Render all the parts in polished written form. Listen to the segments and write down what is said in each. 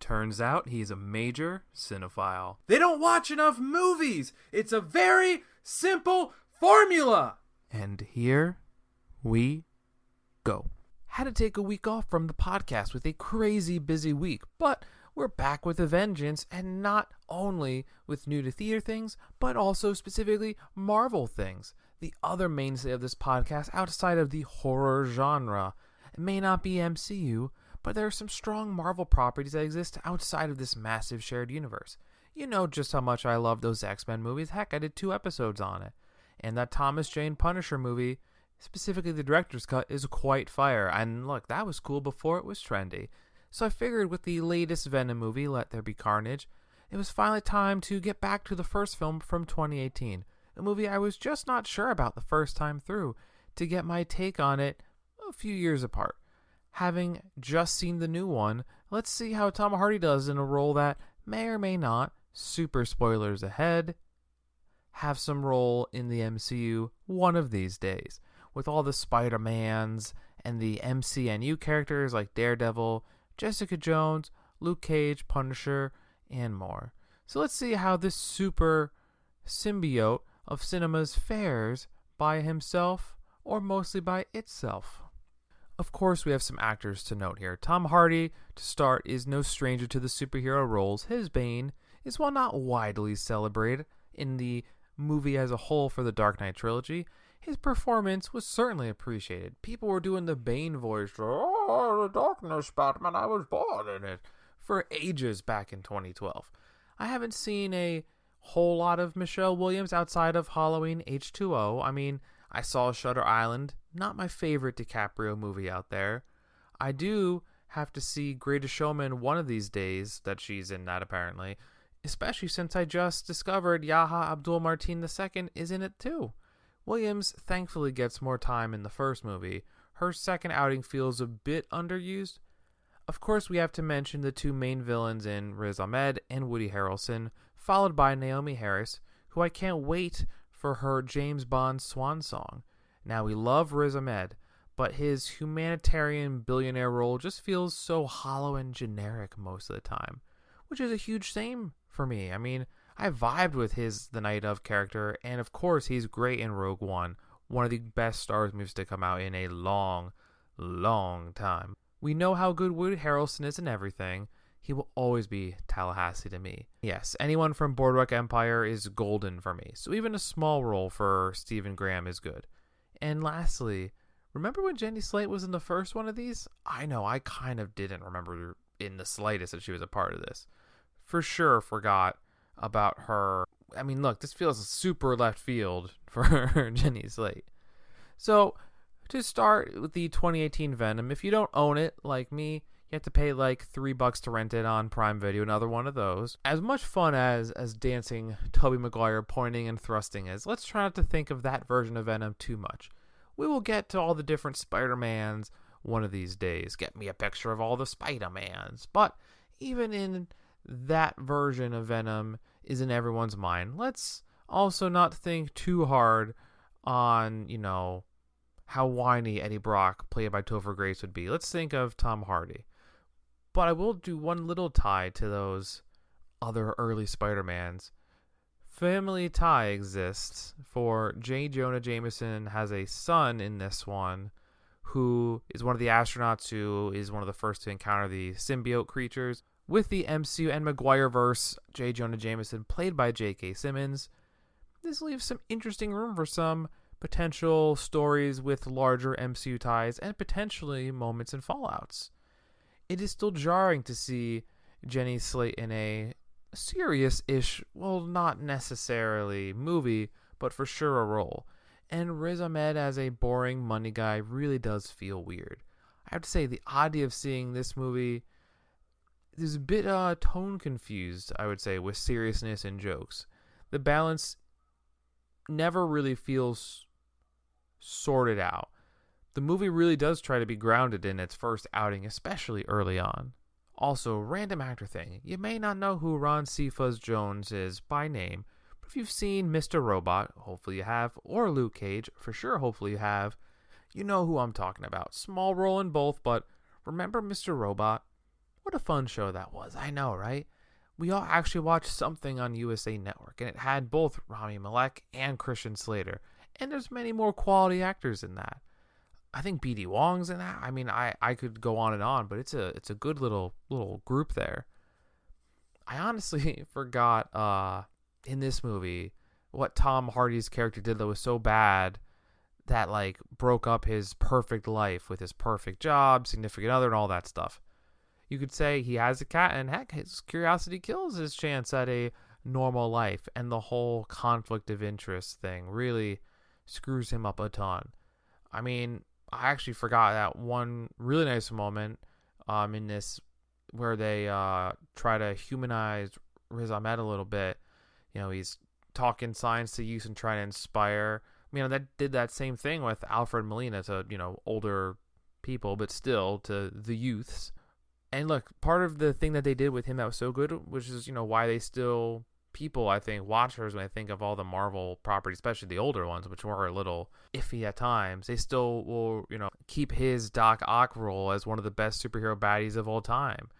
Turns out he's a major cinephile. They don't watch enough movies. It's a very simple formula. And here we go. Had to take a week off from the podcast with a crazy busy week, but we're back with a vengeance, and not only with new to theater things, but also specifically Marvel things. The other mainstay of this podcast outside of the horror genre. It may not be MCU, but there are some strong Marvel properties that exist outside of this massive shared universe. You know just how much I love those X-Men movies. Heck, I did 2 episodes on it. And that Thomas Jane Punisher movie, specifically the director's cut, is quite fire. And look, that was cool before it was trendy. So I figured with the latest Venom movie, Let There Be Carnage, it was finally time to get back to the first film from 2018. A movie I was just not sure about the first time through, to get my take on it a few years apart. Having just seen the new one, let's see how Tom Hardy does in a role that may or may not, super spoilers ahead, have some role in the MCU one of these days. With all the Spider-Mans and the MCNU characters like Daredevil, Jessica Jones, Luke Cage, Punisher, and more. So let's see how this super symbiote of cinemas fares by himself or mostly by itself. Of course, we have some actors to note here. Tom Hardy, to start, is no stranger to the superhero roles. His Bane is, while not widely celebrated in the movie as a whole for the Dark Knight trilogy, his performance was certainly appreciated. People were doing the Bane voice, "Oh, the darkness, Batman, I was born in it," for ages back in 2012. I haven't seen a whole lot of Michelle Williams outside of Halloween H2O. I mean, I saw Shutter Island, not my favorite DiCaprio movie out there. I do have to see Greatest Showman one of these days, that she's in that apparently, especially since I just discovered Yahya Abdul-Mateen II is in it too. Williams thankfully gets more time in the first movie. Her second outing feels a bit underused. Of course, we have to mention the 2 main villains in Riz Ahmed and Woody Harrelson, followed by Naomi Harris, who I can't wait for her James Bond swan song. Now, we love Riz Ahmed, but his humanitarian billionaire role just feels so hollow and generic most of the time, which is a huge shame for me. I mean, I vibed with his The Night Of character, and of course he's great in Rogue One, one of the best Star Wars movies to come out in a long, long time. We know how good Woody Harrelson is in everything. He will always be Tallahassee to me. Yes, anyone from Boardwalk Empire is golden for me, so even a small role for Stephen Graham is good. And lastly, remember when Jenny Slate was in the first one of these? I know, I kind of didn't remember in the slightest that she was a part of this. For sure forgot about her. I mean, look, this feels super left field for Jenny Slate. So, to start with the 2018 Venom, if you don't own it, like me, you have to pay like $3 to rent it on Prime Video, another one of those. As much fun as dancing Tobey Maguire pointing and thrusting is, let's try not to think of that version of Venom too much. We will get to all the different Spider-Mans one of these days. Get me a picture of all the Spider-Mans. But even in that version of Venom is in everyone's mind. Let's also not think too hard on, how whiny Eddie Brock, played by Topher Grace, would be. Let's think of Tom Hardy. But I will do one little tie to those other early Spider-Mans. Family tie exists for J. Jonah Jameson has a son in this one who is one of the astronauts who is one of the first to encounter the symbiote creatures. With the MCU and Maguire-verse, J. Jonah Jameson, played by J.K. Simmons, this leaves some interesting room for some potential stories with larger MCU ties and potentially moments and fallouts. It is still jarring to see Jenny Slate in a serious-ish, well, not necessarily movie, but for sure a role. And Riz Ahmed as a boring money guy really does feel weird. I have to say, the idea of seeing this movie is a bit tone confused, I would say, with seriousness and jokes. The balance never really feels sorted out. The movie really does try to be grounded in its first outing, especially early on. Also, random actor thing. You may not know who Ron Cephas Jones is by name, but if you've seen Mr. Robot, hopefully you have, or Luke Cage, for sure hopefully you have, you know who I'm talking about. Small role in both, but remember Mr. Robot? What a fun show that was. I know, right? We all actually watched something on USA Network, and it had both Rami Malek and Christian Slater. And there's many more quality actors in that. I think BD Wong's in that. I mean, I could go on and on, but it's a good little group there. I honestly forgot in this movie what Tom Hardy's character did that was so bad that like broke up his perfect life with his perfect job, significant other, and all that stuff. You could say he has a cat, and heck, his curiosity kills his chance at a normal life, and the whole conflict of interest thing really screws him up a ton. I mean, I actually forgot that one really nice moment in this where they try to humanize Riz Ahmed a little bit. You know, he's talking science to youth and trying to inspire. You know, that did that same thing with Alfred Molina to, you know, older people, but still to the youths. And look, part of the thing that they did with him that was so good, which is, you know, why they still, people, I think, watchers, when I think of all the Marvel properties, especially the older ones, which were a little iffy at times, they still will, you know, keep his Doc Ock role as one of the best superhero baddies of all time.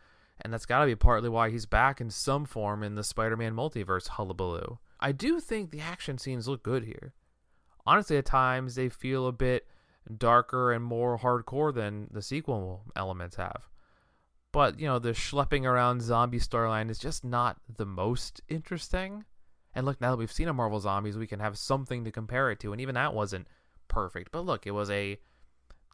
And that's got to be partly why he's back in some form in the Spider-Man multiverse hullabaloo. I do think the action scenes look good here. Honestly, at times, they feel a bit darker and more hardcore than the sequel elements have. But, you know, the schlepping around zombie storyline is just not the most interesting. And look, now that we've seen a Marvel Zombies, we can have something to compare it to. And even that wasn't perfect. But look, it was a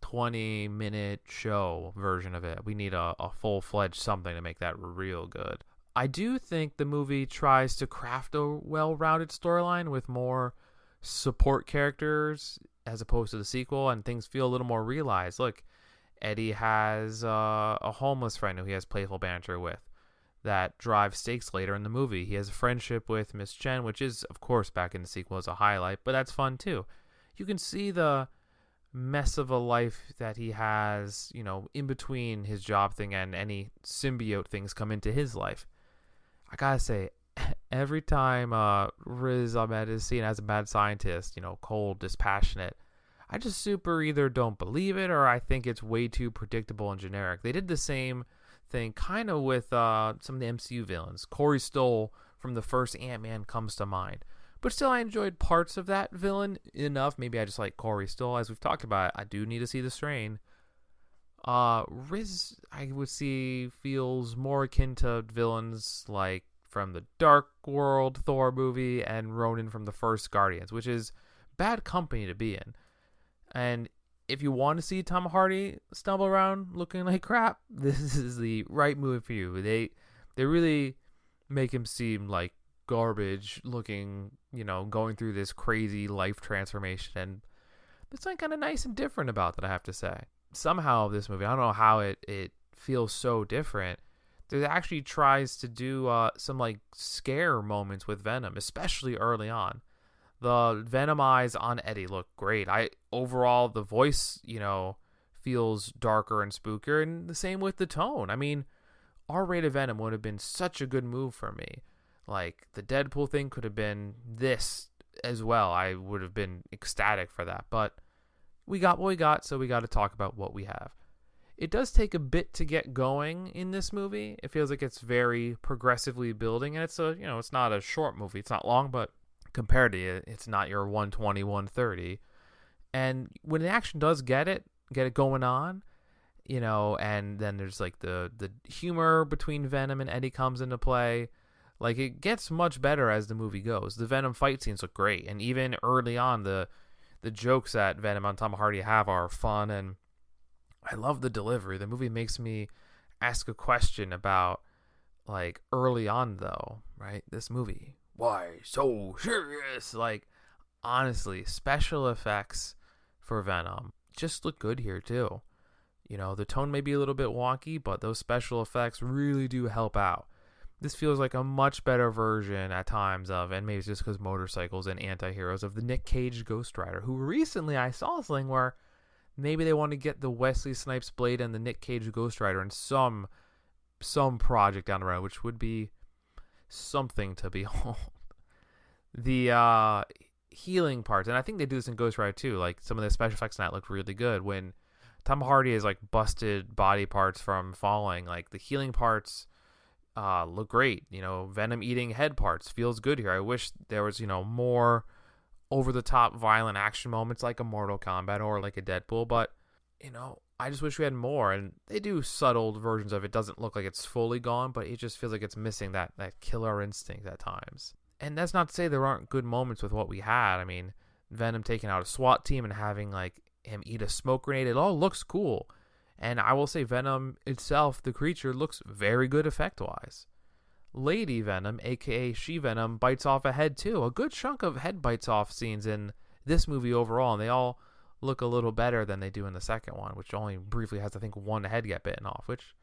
20-minute show version of it. We need a full-fledged something to make that real good. I do think the movie tries to craft a well-rounded storyline with more support characters as opposed to the sequel, and things feel a little more realized. Look, Eddie has a homeless friend who he has playful banter with that drives stakes later in the movie. He has a friendship with Miss Chen, which is, of course, back in the sequel as a highlight, but that's fun too. You can see the mess of a life that he has, you know, in between his job thing and any symbiote things come into his life. I gotta say, every time Riz Ahmed is seen as a mad scientist, you know, cold, dispassionate, I just super either don't believe it or I think it's way too predictable and generic. They did the same thing kind of with some of the MCU villains. Corey Stoll from the first Ant-Man comes to mind. But still, I enjoyed parts of that villain enough. Maybe I just like Corey Stoll. As we've talked about, I do need to see the strain. Riz, I would see, feels more akin to villains like from the Dark World Thor movie and Ronan from the first Guardians, which is bad company to be in. And if you want to see Tom Hardy stumble around looking like crap, this is the right movie for you. They really make him seem like garbage looking, you know, going through this crazy life transformation. And there's something kind of nice and different about that, I have to say. Somehow this movie, I don't know how it feels so different. It actually tries to do some like scare moments with Venom, especially early on. The Venom eyes on Eddie look great. Overall, the voice, you know, feels darker and spookier, and the same with the tone. I mean, R-rated Venom would have been such a good move for me. Like, the Deadpool thing could have been this as well. I would have been ecstatic for that. But we got what we got, so we got to talk about what we have. It does take a bit to get going in this movie. It feels like it's very progressively building, and it's it's not a short movie. It's not long, but compared to it, it's not your 120, 130. And when the action does get it going on, you know, and then there's like the humor between Venom and Eddie comes into play. Like, it gets much better as the movie goes. The Venom fight scenes look great, and even early on, the jokes that Venom and Tom Hardy have are fun, and I love the delivery. The movie makes me ask a question about, like, early on, though, right? This movie, why so serious? Like, honestly, special effects for Venom just look good here, too. You know, the tone may be a little bit wonky, but those special effects really do help out. This feels like a much better version at times of, and maybe it's just because motorcycles and anti-heroes, of the Nick Cage Ghost Rider, who recently I saw something where maybe they want to get the Wesley Snipes Blade and the Nick Cage Ghost Rider in some project down the road, which would be something to behold. The healing parts, and I think they do this in Ghost Rider too, like some of the special effects in that looked really good when Tom Hardy is like busted body parts from falling. Like the healing parts look great. Venom eating head parts feels good here. I wish there was, more over the top violent action moments like a Mortal Kombat or like a Deadpool, but I just wish we had more. And they do subtle versions of it. Doesn't look like it's fully gone, but it just feels like it's missing that killer instinct at times. And that's not to say there aren't good moments with what we had. I mean, Venom taking out a SWAT team and having like him eat a smoke grenade, it all looks cool. And I will say Venom itself, the creature, looks very good effect-wise. Lady Venom, aka She-Venom, bites off a head too. A good chunk of head bites off scenes in this movie overall, and they all look a little better than they do in the second one, which only briefly has, I think, one head get bitten off, which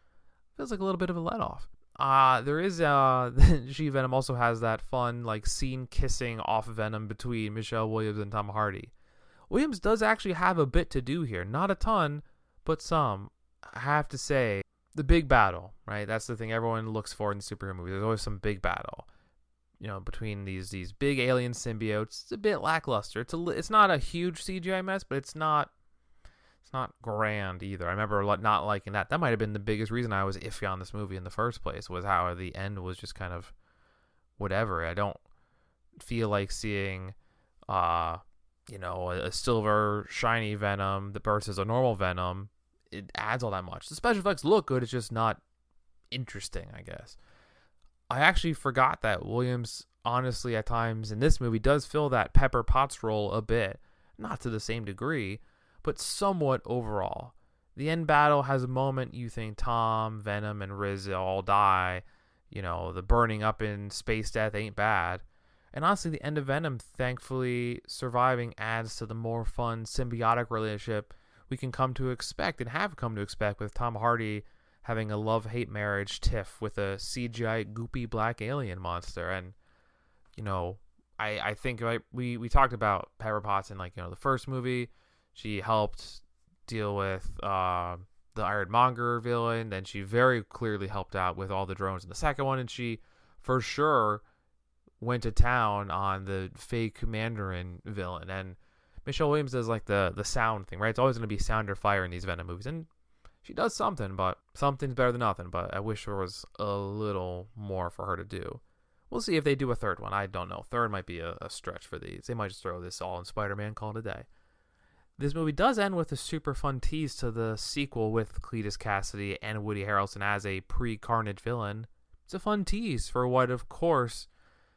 feels like a little bit of a let-off. There is, She-Venom also has that fun, like, scene kissing off Venom between Michelle Williams and Tom Hardy. Williams does actually have a bit to do here. Not a ton, but some. I have to say, the big battle, right? That's the thing everyone looks for in the superhero movie. There's always some big battle, between these big alien symbiotes. It's a bit lackluster. It's not a huge CGI mess, but it's not grand either. I remember not liking that. That might have been the biggest reason I was iffy on this movie in the first place, was how the end was just kind of whatever. I don't feel like seeing a silver shiny Venom versus a normal Venom. It adds all that much. The special effects look good. It's just not interesting, I guess. I actually forgot that Williams, honestly, at times in this movie does fill that Pepper Potts role a bit. Not to the same degree, but somewhat overall. The end battle has a moment you think Tom, Venom, and Riz all die. The burning up in space death ain't bad. And honestly, the end of Venom, thankfully, surviving adds to the more fun symbiotic relationship we can come to expect and have come to expect with Tom Hardy having a love-hate marriage tiff with a CGI goopy black alien monster. And, I think we talked about Pepper Potts in the first movie. She helped deal with the Ironmonger villain. Then she very clearly helped out with all the drones in the second one. And she, for sure, went to town on the fake Mandarin villain. And Michelle Williams does the sound thing, right? It's always going to be sound or fire in these Venom movies. And she does something, but something's better than nothing. But I wish there was a little more for her to do. We'll see if they do a third one. I don't know. Third might be a stretch for these. They might just throw this all in Spider-Man, call it a day. This movie does end with a super fun tease to the sequel with Cletus Cassidy and Woody Harrelson as a pre-Carnage villain. It's a fun tease for what, of course,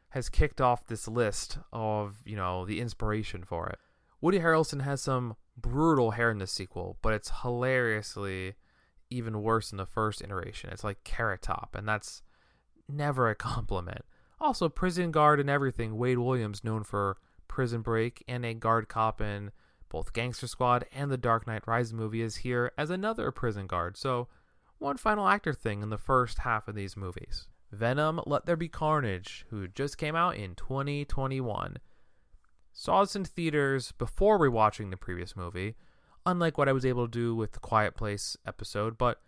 has kicked off this list of, the inspiration for it. Woody Harrelson has some brutal hair in this sequel, but it's hilariously even worse in the first iteration. It's like Carrot Top, and that's never a compliment. Also, prison guard and everything, Wade Williams, known for Prison Break and a guard cop in both Gangster Squad and the Dark Knight Rises movie, is here as another prison guard. So, one final actor thing in the first half of these movies. Venom, Let There Be Carnage, who just came out in 2021. Saw this in theaters before rewatching the previous movie, unlike what I was able to do with the Quiet Place episode, but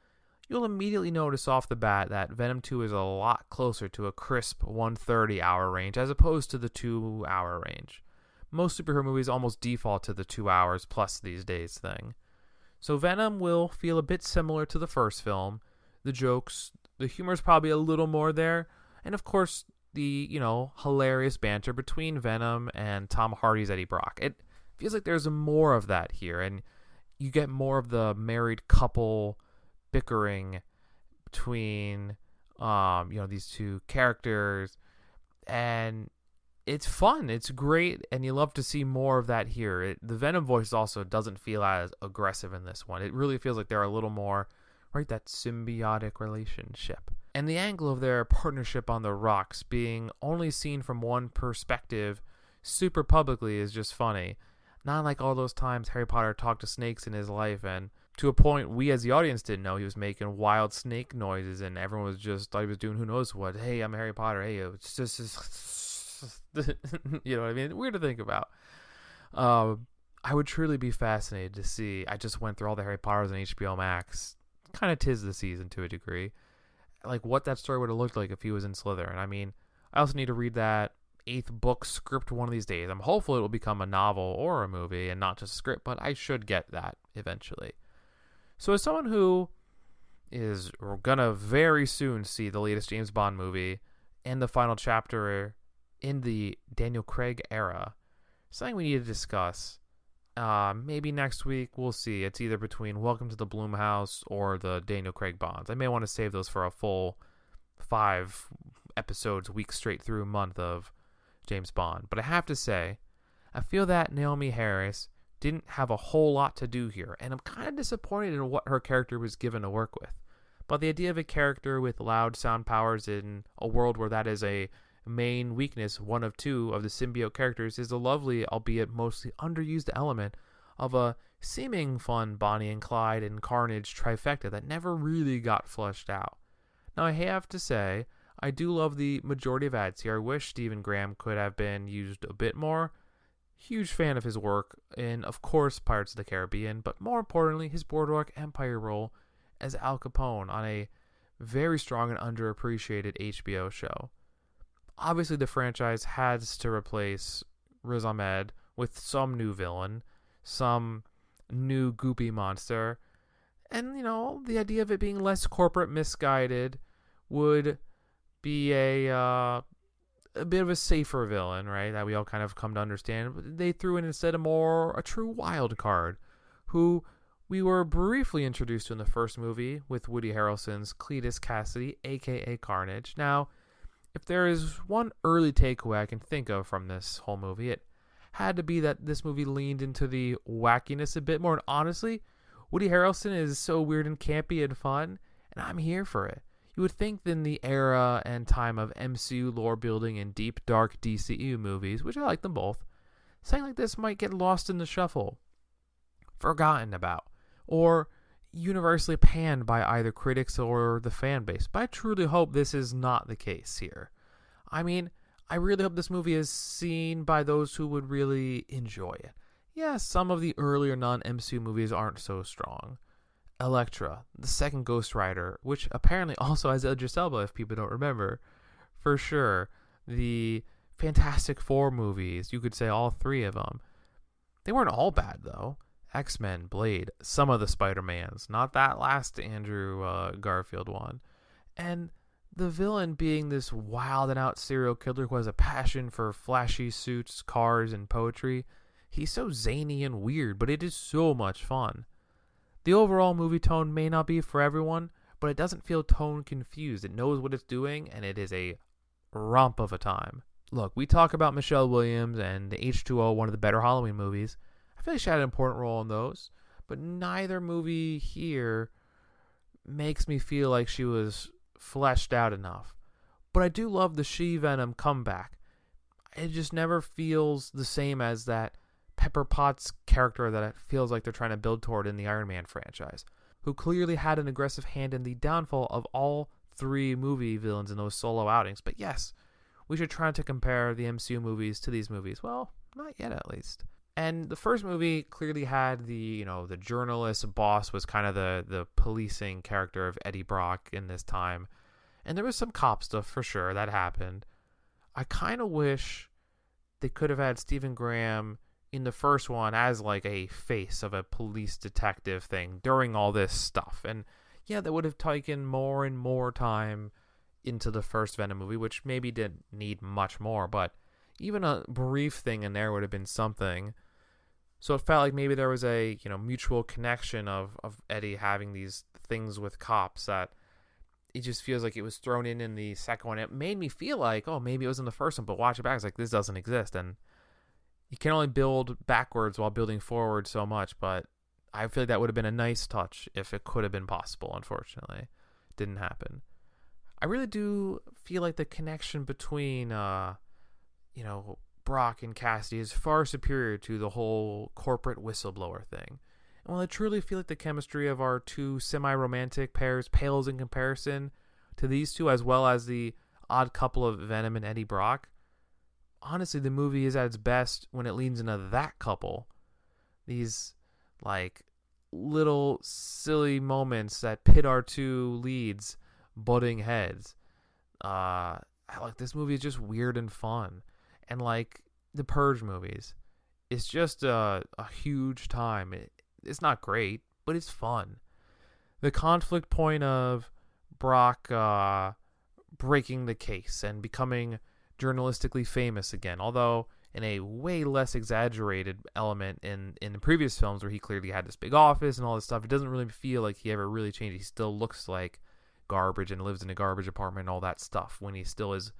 you'll immediately notice off the bat that Venom 2 is a lot closer to a crisp 130-hour range as opposed to the 2-hour range. Most superhero movies almost default to the 2 hours plus these days thing. So Venom will feel a bit similar to the first film. The jokes, the humor is probably a little more there, and of course the, hilarious banter between Venom and Tom Hardy's Eddie Brock. It feels like there's more of that here, and you get more of the married couple bickering between, these two characters, and it's fun. It's great, and you love to see more of that here. The Venom voice also doesn't feel as aggressive in this one. It really feels like they're a little more, right, that symbiotic relationship. And the angle of their partnership on the rocks being only seen from one perspective super publicly is just funny. Not like all those times Harry Potter talked to snakes in his life, and to a point we as the audience didn't know he was making wild snake noises, and everyone was just thought he was doing who knows what. Hey, I'm Harry Potter. Hey, it's just you know what I mean? Weird to think about. I would truly be fascinated to see. I just went through all the Harry Potters on HBO Max. Kind of tis the season to a degree. Like what that story would have looked like if he was in Slytherin. I mean, I also need to read that 8th book script one of these days. I'm hopeful it will become a novel or a movie and not just a script, but I should get that eventually. So as someone who is gonna very soon see the latest James Bond movie and the final chapter in the Daniel Craig era, something we need to discuss. Maybe next week, we'll see. It's either between Welcome to the Blumhouse or the Daniel Craig Bonds. I may want to save those for a full 5 episodes, week straight through month of James Bond. But I have to say, I feel that Naomi Harris didn't have a whole lot to do here, and I'm kind of disappointed in what her character was given to work with. But the idea of a character with loud sound powers in a world where that is a main weakness, one of 2 of the symbiote characters, is a lovely, albeit mostly underused element of a seeming fun Bonnie and Clyde and Carnage trifecta that never really got fleshed out. Now, I have to say, I do love the majority of ads here. I wish Stephen Graham could have been used a bit more. Huge fan of his work in, of course, Pirates of the Caribbean, but more importantly, his Boardwalk Empire role as Al Capone on a very strong and underappreciated HBO show. Obviously, the franchise has to replace Riz Ahmed with some new villain, some new goopy monster, and, the idea of it being less corporate misguided would be a bit of a safer villain, right, that we all kind of come to understand. They threw in instead a true wild card, who we were briefly introduced to in the first movie with Woody Harrelson's Cletus Cassidy, a.k.a. Carnage. Now, if there is one early takeaway I can think of from this whole movie, it had to be that this movie leaned into the wackiness a bit more. And honestly, Woody Harrelson is so weird and campy and fun, and I'm here for it. You would think that in the era and time of MCU lore building and deep, dark DCU movies, which I like them both, something like this might get lost in the shuffle, forgotten about, or universally panned by either critics or the fan base. But I truly hope this is not the case here. I mean, I really hope this movie is seen by those who would really enjoy it. Yeah, some of the earlier non-MCU movies aren't so strong. Elektra, the second Ghost Rider, which apparently also has Idris Elba, if people don't remember, for sure. The Fantastic Four movies, you could say all 3 of them. They weren't all bad, though. X-Men, Blade, some of the Spider-Mans, not that last Andrew Garfield one. And the villain being this wild and out serial killer who has a passion for flashy suits, cars, and poetry. He's so zany and weird, but it is so much fun. The overall movie tone may not be for everyone, but it doesn't feel tone confused. It knows what it's doing, and it is a romp of a time. Look, we talk about Michelle Williams and the H2O, one of the better Halloween movies. I feel like she had an important role in those, but neither movie here makes me feel like she was fleshed out enough. But I do love the She-Venom comeback. It just never feels the same as that Pepper Potts character that it feels like they're trying to build toward in the Iron Man franchise, who clearly had an aggressive hand in the downfall of all 3 movie villains in those solo outings. But yes, we should try to compare the MCU movies to these movies. Well, not yet at least. And the first movie clearly had the journalist boss was kind of the policing character of Eddie Brock in this time. And there was some cop stuff for sure that happened. I kind of wish they could have had Stephen Graham in the first one as like a face of a police detective thing during all this stuff. And yeah, that would have taken more and more time into the first Venom movie, which maybe didn't need much more, but even a brief thing in there would have been something. So it felt like maybe there was a mutual connection of Eddie having these things with cops that it just feels like it was thrown in the second one. It made me feel like, oh, maybe it was in the first one, but watch it back, it's like this doesn't exist. And you can only build backwards while building forward so much, but I feel like that would have been a nice touch if it could have been possible. Unfortunately, it didn't happen. I really do feel like the connection between Brock and Cassidy is far superior to the whole corporate whistleblower thing. And while I truly feel like the chemistry of our 2 semi-romantic pairs pales in comparison to these 2, as well as the odd couple of Venom and Eddie Brock, honestly, the movie is at its best when it leans into that couple. These, little silly moments that pit our 2 leads butting heads. This movie is just weird and fun. And like the Purge movies, it's just a huge time. It's not great, but it's fun. the conflict point of Brock breaking the case and becoming journalistically famous again, although in a way less exaggerated element in the previous films where he clearly had this big office and all this stuff. It doesn't really feel like he ever really changed. He still looks like garbage and lives in a garbage apartment and all that stuff when he still is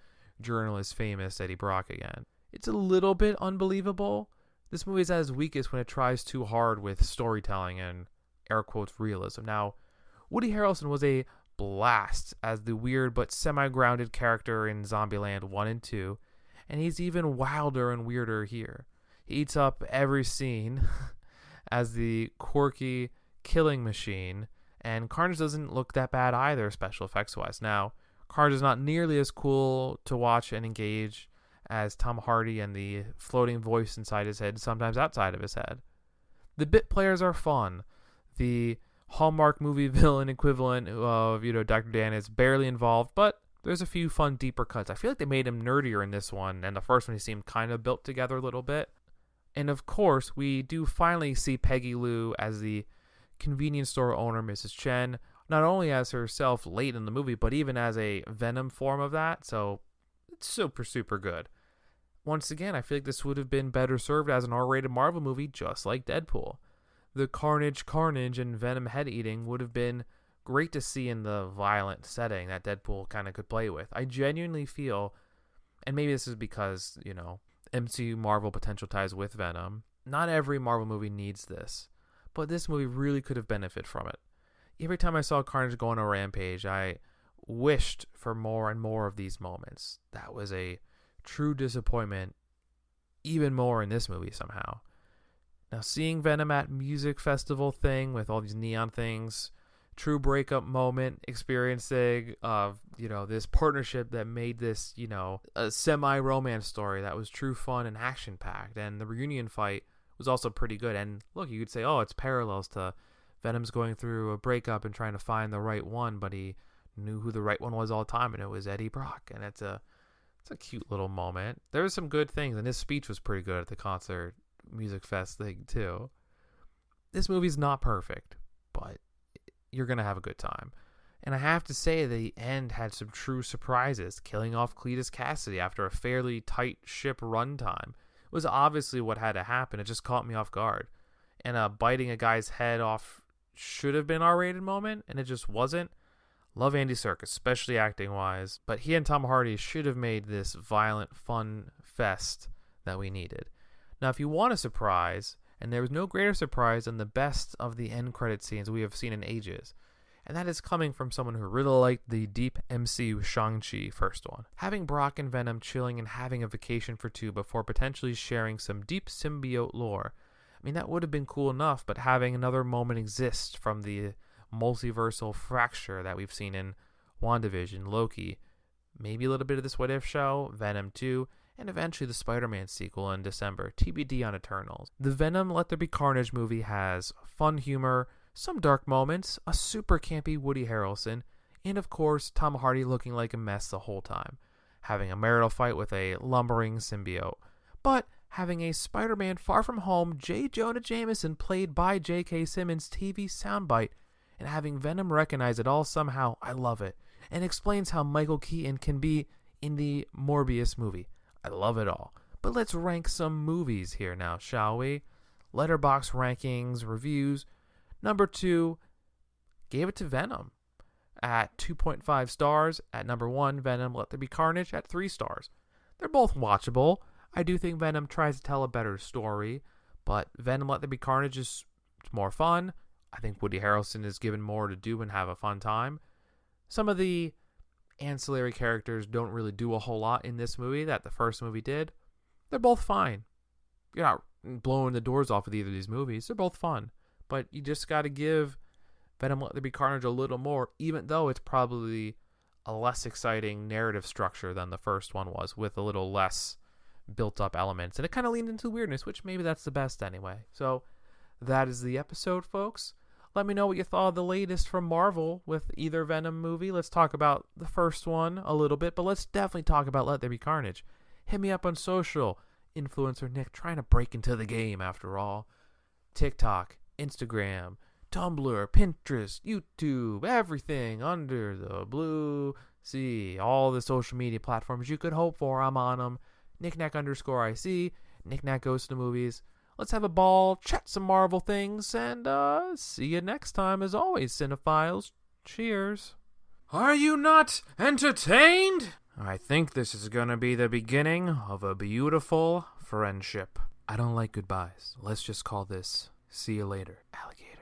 journalist famous Eddie Brock again. It's a little bit unbelievable. This movie is at its weakest when it tries too hard with storytelling and air quotes realism. Now, Woody Harrelson was a blast as the weird but semi-grounded character in Zombieland 1 and 2, and he's even wilder and weirder here. He eats up every scene as the quirky killing machine, and Carnage doesn't look that bad either, special effects-wise. Now, Carnage is not nearly as cool to watch and engage as Tom Hardy and the floating voice inside his head, sometimes outside of his head. The bit players are fun. The Hallmark movie villain equivalent of, Dr. Dan is barely involved, but there's a few fun deeper cuts. I feel like they made him nerdier in this one, and the first one he seemed kind of built together a little bit. And of course, we do finally see Peggy Lou as the convenience store owner, Mrs. Chen, not only as herself late in the movie, but even as a Venom form of that, so it's super, super good. Once again, I feel like this would have been better served as an R-rated Marvel movie, just like Deadpool. The carnage, and Venom head-eating would have been great to see in the violent setting that Deadpool kind of could play with. I genuinely feel, and maybe this is because, MCU Marvel potential ties with Venom, not every Marvel movie needs this, but this movie really could have benefited from it. Every time I saw Carnage go on a rampage, I wished for more and more of these moments. That was a true disappointment, even more in this movie somehow. Now, seeing Venom at music festival thing with all these neon things, true breakup moment, experiencing this partnership that made this, a semi-romance story that was true fun and action-packed. And the reunion fight was also pretty good. And look, you could say, it's parallels to Venom's going through a breakup and trying to find the right one, but he knew who the right one was all the time, and it was Eddie Brock. And it's a cute little moment. There were some good things, and his speech was pretty good at the concert music fest thing too. This movie's not perfect, but you're gonna have a good time. And I have to say, the end had some true surprises. Killing off Cletus Cassidy after a fairly tight ship runtime was obviously what had to happen. It just caught me off guard. And biting a guy's head off should have been R-rated moment, and it just wasn't. Love Andy Serkis, especially acting-wise, but he and Tom Hardy should have made this violent, fun fest that we needed. Now, if you want a surprise, and there was no greater surprise than the best of the end credit scenes we have seen in ages, and that is coming from someone who really liked the deep MCU Shang-Chi first one. Having Brock and Venom chilling and having a vacation for two before potentially sharing some deep symbiote lore, that would have been cool enough, but having another moment exist from the multiversal fracture that we've seen in WandaVision, Loki, maybe a little bit of this What If show, Venom 2, and eventually the Spider-Man sequel in December, TBD on Eternals. The Venom Let There Be Carnage movie has fun humor, some dark moments, a super campy Woody Harrelson, and of course Tom Hardy looking like a mess the whole time, having a marital fight with a lumbering symbiote, but having a Spider-Man Far From Home J. Jonah Jameson played by J.K. Simmons TV soundbite, and having Venom recognize it all somehow. I love it. And explains how Michael Keaton can be in the Morbius movie. I love it all. But let's rank some movies here now, shall we? Letterboxd rankings, reviews. Number 2, gave it to Venom at 2.5 stars. At number 1, Venom Let There Be Carnage at 3 stars. They're both watchable. I do think Venom tries to tell a better story, but Venom Let There Be Carnage is more fun. I think Woody Harrelson is given more to do and have a fun time. Some of the ancillary characters don't really do a whole lot in this movie that the first movie did. They're both fine. You're not blowing the doors off with either of these movies. They're both fun. But you just got to give Venom Let There Be Carnage a little more, even though it's probably a less exciting narrative structure than the first one was, with a little less built-up elements. And it kind of leaned into weirdness, which maybe that's the best anyway. So that is the episode, folks. Let me know what you thought of the latest from Marvel with either Venom movie. Let's talk about the first one a little bit, but let's definitely talk about Let There Be Carnage. Hit me up on social. Influencer Nick, trying to break into the game after all. TikTok, Instagram, Tumblr, Pinterest, YouTube, everything under the blue sea. All the social media platforms you could hope for, I'm on them. Knickknack_IC, Knickknack Goes to the Movies. Let's have a ball, chat some Marvel things, and see you next time. As always, cinephiles, cheers. Are you not entertained? I think this is gonna be the beginning of a beautiful friendship. I don't like goodbyes. Let's just call this see you later, alligator.